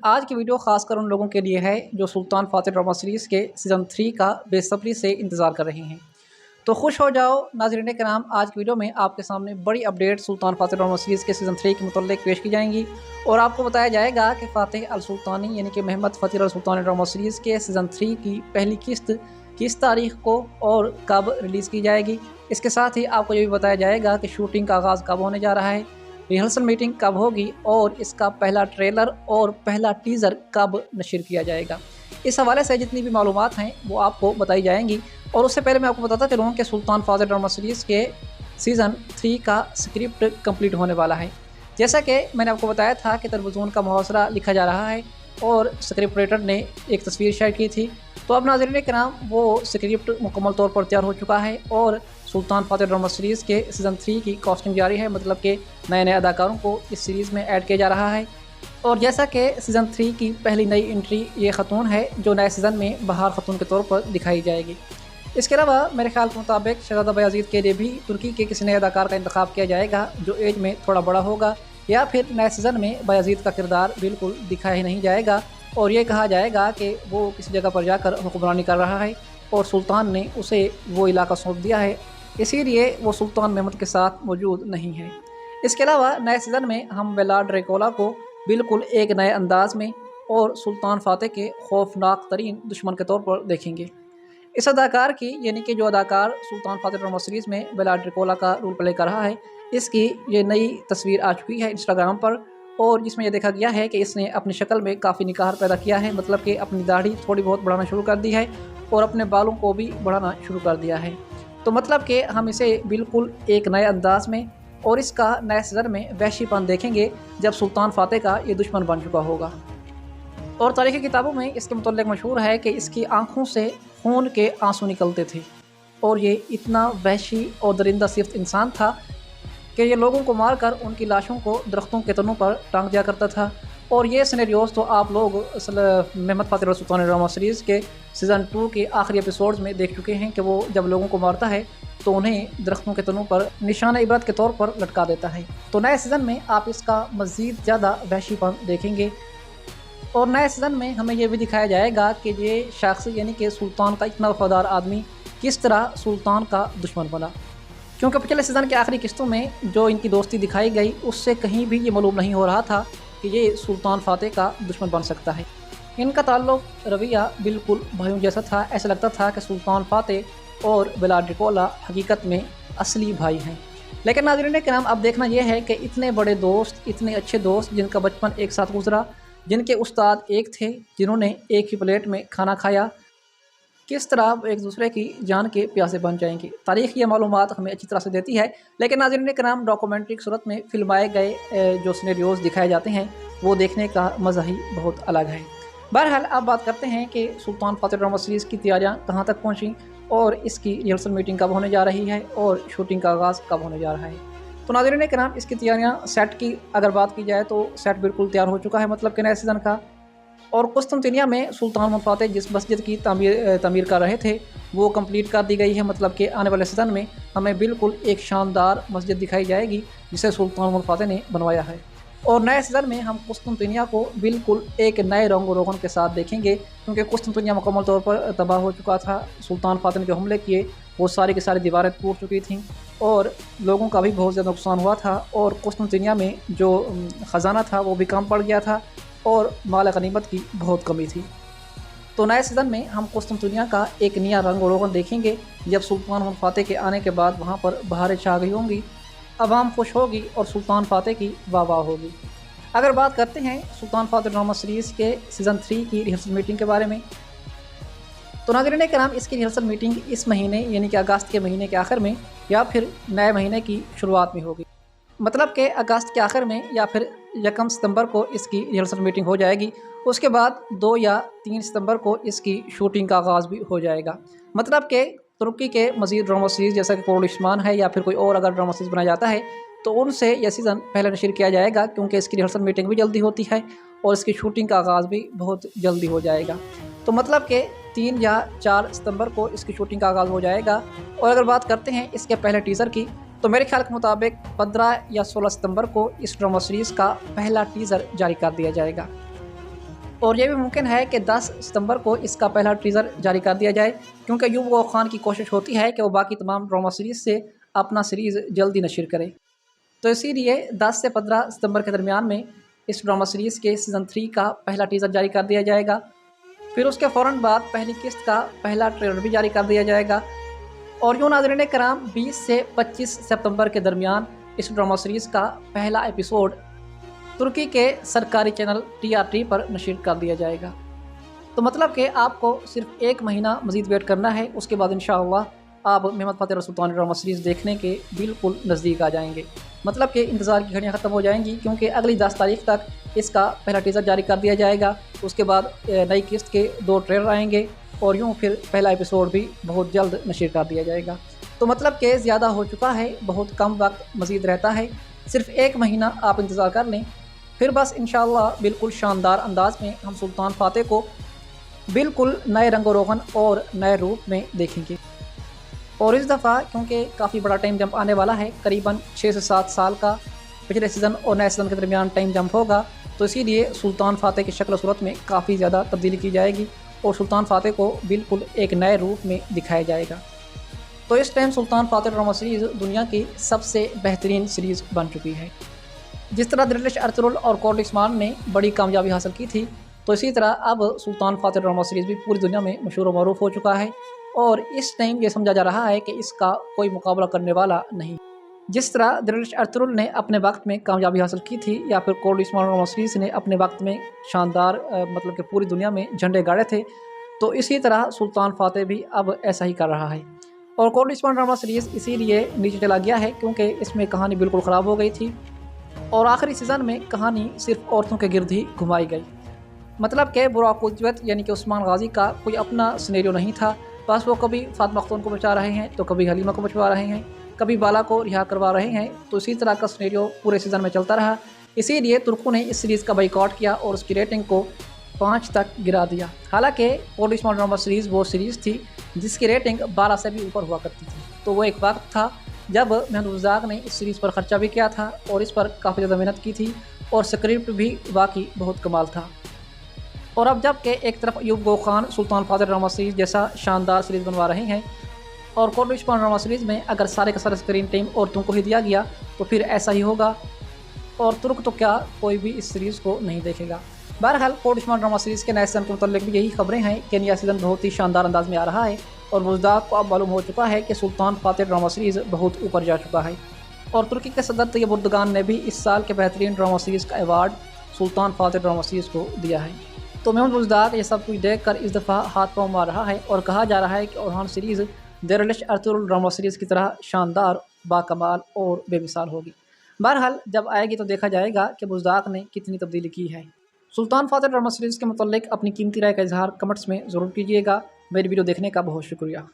आज की वीडियो खासकर उन लोगों के लिए है जो सुल्तान फ़ातेह ड्रामा सीरीज़ के सीज़न 3 का बेसब्री से इंतज़ार कर रहे हैं। तो खुश हो जाओ नाज़रीन कराम, आज की वीडियो में आपके सामने बड़ी अपडेट सुल्तान फ़ातेह ड्रामा सीरीज़ के सीज़न 3 के मुतल्लिक़ पेश की जाएंगी और आपको बताया जाएगा कि फ़ातेह अल सुल्तानी यानी कि मोहम्मद फ़तेह अल सुल्तानी ड्रामा सीरीज़ के सीज़न 3 की पहली किस्त किस तारीख़ को और कब रिलीज़ की जाएगी। इसके साथ ही आपको ये भी बताया जाएगा कि शूटिंग का आगाज़ कब होने जा रहा है, रिहर्सल मीटिंग कब होगी और इसका पहला ट्रेलर और पहला टीज़र कब नशर किया जाएगा। इस हवाले से जितनी भी मालूमात हैं वो आपको बताई जाएंगी। और उससे पहले मैं आपको बताता चलूँ कि सुल्तान फ़ातेह ड्रामा सीरीज़ के सीज़न 3 का स्क्रिप्ट कंप्लीट होने वाला है। जैसा कि मैंने आपको बताया था कि तरबूज़ून का मुहावरा लिखा जा रहा है और स्क्रिप्ट राइटर ने एक तस्वीर शेयर की थी। तो अब नाज़रीन कराम वो स्क्रिप्ट मुकम्मल तौर पर तैयार हो चुका है और सुल्तान फ़ातेह ड्रामा सीरीज़ के सीज़न 3 की कास्टिंग जारी है, मतलब कि नए नए अदाकारों को इस सीरीज़ में ऐड किया जा रहा है। और जैसा कि सीज़न 3 की पहली नई एंट्री ये ख़तून है जो नए सीज़न में बहार ख़तून के तौर पर दिखाई जाएगी। इसके अलावा मेरे ख्याल के मुताबिक शहज़ादा बायज़ीद के लिए भी तुर्की के किसी नए अदाकार का इंतखाब किया जाएगा जो एज में थोड़ा बड़ा होगा, या फिर नए सीज़न में बायज़ीद का किरदार बिल्कुल दिखाया ही नहीं जाएगा और ये कहा जाएगा कि वो किसी जगह पर जाकर हुक्मरानी कर रहा है और सुल्तान ने उसे वो इलाका सौंप दिया है, इसीलिए वो सुल्तान महमूद के साथ मौजूद नहीं है। इसके अलावा नए सीज़न में हम वेलाड ड्रैकुला को बिल्कुल एक नए अंदाज में और सुल्तान फ़ातेह के खौफनाक तरीन दुश्मन के तौर पर देखेंगे। इस अदाकार की यानी कि जो अदाकार सुल्तान फ़ातेह ड्रामा सीरीज़ में वेलाड ड्रैकुला का रोल प्ले कर रहा है, इसकी ये नई तस्वीर आ चुकी है इंस्टाग्राम पर और जिसमें यह देखा गया है कि इसने अपनी शक्ल में काफ़ी निखार पैदा किया है, मतलब कि अपनी दाढ़ी थोड़ी बहुत बढ़ाना शुरू कर दी है और अपने बालों को भी बढ़ाना शुरू कर दिया है। तो मतलब कि हम इसे बिल्कुल एक नए अंदाज में और इसका नए सीज़न में वहशीपन देखेंगे जब सुल्तान फ़ातेह का ये दुश्मन बन चुका होगा। और तारीख़ी किताबों में इसके मुतल्लिक़ मशहूर है कि इसकी आँखों से खून के आंसू निकलते थे और ये इतना वहशी और दरिंदा सिफ्त इंसान था कि ये लोगों को मारकर उनकी लाशों को दरख्तों के तनों पर टांग दिया करता था। और ये सिनेरियोज़ तो आप लोग मोहम्मद फ़तेह अल सुल्तानी ड्रामा सीरीज़ के सीज़न 2 के आखिरी एपिसोड्स में देख चुके हैं कि वो जब लोगों को मारता है तो उन्हें दरख्तों के तनों पर निशान इबरत के तौर पर लटका देता है। तो नए सीज़न में आप इसका मज़ीद ज़्यादा वहशीपन देखेंगे और नए सीज़न में हमें यह भी दिखाया जाएगा कि ये शख्स यानी कि सुल्तान का इतना वफादार आदमी किस तरह सुल्तान का दुश्मन बना, क्योंकि पिछले सीज़न के आखिरी किस्तों में जो इनकी दोस्ती दिखाई गई उससे कहीं भी ये मालूम नहीं हो रहा था कि ये सुल्तान फ़ातेह का दुश्मन बन सकता है। इनका ताल्लुक़ रवैया बिल्कुल भाइयों जैसा था, ऐसा लगता था कि सुल्तान फ़ातेह और वेलाड ड्रैकुला हकीकत में असली भाई हैं। लेकिन नाज़रीन कराम, अब देखना यह है कि इतने बड़े दोस्त, इतने अच्छे दोस्त जिनका बचपन एक साथ गुजरा, जिनके उस्ताद एक थे, जिन्होंने एक ही प्लेट में खाना खाया, किस तरह एक दूसरे की जान के प्यासे बन जाएंगे। तारीख़ ये मालूमात हमें अच्छी तरह से देती है, लेकिन नाज़रीन कराम डॉक्यूमेंट्री की सूरत में फिल्माए गए जो सिनेरियोज़ दिखाए जाते हैं वो देखने का मज़ा ही बहुत अलग है। बहरहाल अब बात करते हैं कि सुल्तान फ़ातेह ड्रामा सीरीज़ की तैयारियाँ कहाँ तक पहुँची और इसकी रिहर्सल मीटिंग कब होने जा रही है और शूटिंग का आगाज़ कब होने जा रहा है। तो नाज़रीन कराम, इसकी तैयारियाँ सेट की अगर बात की जाए तो सेट बिल्कुल तैयार हो चुका है, मतलब कि नए सीज़न का। और कुस्तुनतिनिया में सुल्तान महमूद फ़ातेह जिस मस्जिद की तमीर कर रहे थे वो कंप्लीट कर दी गई है, मतलब कि आने वाले सीज़न में हमें बिल्कुल एक शानदार मस्जिद दिखाई जाएगी जिसे सुल्तान महमूद फ़ातेह ने बनवाया है। और नए सीज़न में हम कुस्तुनतिनिया को बिल्कुल एक नए रंग रोगन के साथ देखेंगे, क्योंकि कुस्तुनतिनिया मुकम्मल तौर पर तबाह हो चुका था। सुल्तान फ़ातेह ने जो हमले किए वो सारी की सारी दीवारें टूट चुकी थीं और लोगों का भी बहुत ज़्यादा नुकसान हुआ था और कुस्तुनतिनिया में जो ख़जाना था वो भी कम पड़ गया था और माल गनीमत की बहुत कमी थी। तो नए सीज़न में हम कुस्तुनतिनिया का एक नया रंग रोगन देखेंगे जब सुल्तान महमूद फ़ातेह के आने के बाद वहाँ पर बहारें छा गई होंगी, अवाम खुश होगी और सुल्तान फ़ातेह की वाह वाह होगी। अगर बात करते हैं सुल्तान फ़ातेह ड्रामा सीरीज़ के सीज़न 3 की रिहर्सल मीटिंग के बारे में, तो नाज़रीन कराम इसकी रिहर्सल मीटिंग इस महीने यानी कि अगस्त के महीने के आखिर में या फिर नए महीने की शुरुआत में होगी, मतलब कि अगस्त के आखिर में या फिर 1 सितंबर को इसकी रिहर्सल मीटिंग हो जाएगी। उसके बाद 2 या 3 सितंबर को इसकी शूटिंग का आगाज़ भी हो जाएगा। मतलब कि तुर्की के मज़ीद ड्रामा सीरीज़ जैसा कि कोरल इस्मान है या फिर कोई और अगर ड्रामा सीरीज़ बनाया जाता है तो उनसे यह सीज़न पहले नशर किया जाएगा, क्योंकि इसकी रिहर्सल मीटिंग भी जल्दी होती है और इसकी शूटिंग का आगाज़ भी बहुत जल्दी हो जाएगा। तो मतलब कि 3 या 4 सितंबर को इसकी शूटिंग का आगाज़ हो जाएगा। और अगर बात करते हैं इसके पहले टीज़र की, तो मेरे ख्याल के मुताबिक 15 या 16 सितंबर को इस ड्रामा सीरीज़ का पहला टीज़र जारी कर दिया जाएगा। और ये भी मुमकिन है कि 10 सितंबर को इसका पहला टीज़र जारी कर दिया जाए, क्योंकि अयूब गौर खान की कोशिश होती है कि वो बाकी तमाम ड्रामा सीरीज़ से अपना सीरीज़ जल्दी नशर करे। तो इसीलिए 10 से 15 सितंबर के दरमियान में इस ड्रामा सीरीज़ के सीज़न 3 का पहला टीज़र जारी कर दिया जाएगा। फिर उसके फ़ौरन बाद पहली किस्त का पहला ट्रेलर भी जारी कर दिया जाएगा। और यूँ नाज़रीन कराम 20 से 25 सितंबर के दरमियान इस ड्रामा सीरीज़ का पहला एपिसोड तुर्की के सरकारी चैनल TRT पर नशर कर दिया जाएगा। तो मतलब कि आपको सिर्फ 1 महीना मज़ीद वेट करना है, उसके बाद इंशाअल्लाह आप मेहमद फ़ातेह और सुल्तान ड्रामा सीरीज़ देखने के बिल्कुल नज़दीक आ जाएंगे। मतलब कि इंतज़ार की घड़ियाँ ख़त्म हो जाएंगी, क्योंकि अगली 10 तारीख तक इसका पहला टीज़र जारी कर दिया जाएगा। उसके बाद नई किस्त के 2 ट्रेलर आएंगे और यूँ फिर पहला एपिसोड भी बहुत जल्द नशर कर दिया जाएगा। तो मतलब कि ज़्यादा हो चुका है, बहुत कम वक्त मज़ीद रहता है, सिर्फ 1 महीना आप इंतज़ार कर लें, फिर बस इंशाअल्लाह बिल्कुल शानदार अंदाज में हम सुल्तान फ़ातेह को बिल्कुल नए रंगो रोगन और नए रूप में देखेंगे। और इस दफ़ा क्योंकि काफ़ी बड़ा टाइम जंप आने वाला है, करीबन 6 से 7 साल का पिछले सीज़न और नए सीज़न के दरमियान टाइम जंप होगा, तो इसीलिए सुल्तान फ़ातेह की शक्ल सूरत में काफ़ी ज़्यादा तब्दीली की जाएगी और सुल्तान फ़ातेह को बिल्कुल एक नए रूप में दिखाया जाएगा। तो इस टाइम सुल्तान फ़ातेह ड्रामा सीरीज़ दुनिया की सबसे बेहतरीन सीरीज़ बन चुकी है। जिस तरह दिलरिश अर्तुगरुल और कोर्ट इस्मान ने बड़ी कामयाबी हासिल की थी, तो इसी तरह अब सुल्तान फ़ातेह ड्रामा सीरीज़ भी पूरी दुनिया में मशहूर व मरूफ हो चुका है और इस टाइम ये समझा जा रहा है कि इसका कोई मुकाबला करने वाला नहीं। जिस तरह दिलरिश अर्तुगरुल ने अपने वक्त में कामयाबी हासिल की थी, या फिर कोर्ट इस्मान ड्रामा सीरीज़ ने अपने वक्त में शानदार मतलब कि पूरी दुनिया में झंडे गाड़े थे, तो इसी तरह सुल्तान फ़ातेह भी अब ऐसा ही कर रहा है। और कोर्ट इस्मान ड्रामा सीरीज़ इसीलिए नीचे चला गया है क्योंकि इसमें कहानी बिल्कुल ख़राब हो गई थी और आखिरी सीज़न में कहानी सिर्फ औरतों के गिर्द ही घुमाई गई। मतलब कि बुराक उज़्ज़वत यानी कि उस्मान गाज़ी का कोई अपना सिनेरियो नहीं था, बस वो कभी फ़ातिमा ख़तून को बचा रहे हैं, तो कभी हलीमा को बचवा रहे हैं, कभी बाला को रिहा करवा रहे हैं, तो इसी तरह का सिनेरियो पूरे सीज़न में चलता रहा। इसीलिए तुर्कों ने इस सीरीज़ का बाइकआउट किया और उसकी रेटिंग को 5 तक गिरा दिया। हालाँकि कोर्ट इस्मान ड्रामा सीरीज़ वो सीरीज़ थी जिसकी रेटिंग 12 से भी ऊपर हुआ करती थी। तो वो एक वक्त था जब मेहमद रज़ाक़ ने इस सीरीज़ पर ख़र्चा भी किया था और इस पर काफ़ी ज़्यादा मेहनत की थी और स्क्रिप्ट भी वाकई बहुत कमाल था। और अब जब कि एक तरफ अयूब गौर खान सुल्तान फ़ातेह ड्रामा सीरीज़ जैसा शानदार सीरीज़ बनवा रहे हैं और कोर्ट इस्मान ड्रामा सीरीज़ में अगर सारे का सारा स्क्रीन टाइम औरतों को ही दिया गया तो फिर ऐसा ही होगा और तुर्क तो क्या कोई भी इस सीरीज़ को नहीं देखेगा। बहरहाल कोर्ट इस्मान ड्रामा सीरीज़ के नए सीज़न के मुताल्लिक भी यही खबरें हैं कि नया सीज़न बहुत ही शानदार अंदाज में आ रहा है और मुज़दाक़ को अब मालूम हो चुका है कि सुल्तान फ़ातेह ड्रामा सीरीज़ बहुत ऊपर जा चुका है। और तुर्की के सदर तैयब एर्दोगान ने भी इस साल के बेहतरीन ड्रामा सीरीज़ का अवार्ड सुल्तान फ़ातेह ड्रामा सीरीज़ को दिया है। तो मेहमद मुज़दाक़ ये सब कुछ देख कर इस दफ़ा हाथ पाँव मार रहा है और कहा जा रहा है कि Orhan series Dirilis Ertugrul drama series की तरह शानदार, बाकमाल और बेमिसाल होगी। बहरहाल जब आएगी तो देखा जाएगा कि मुज़दाक़ ने कितनी तब्दीली की है। सुल्तान फ़ातेह ड्रामा सीरीज़ के मुताल्लिक अपनी कीमती राय का इज़हार कमेंट्स में ज़रूर कीजिएगा। मेरी वीडियो देखने का बहुत शुक्रिया।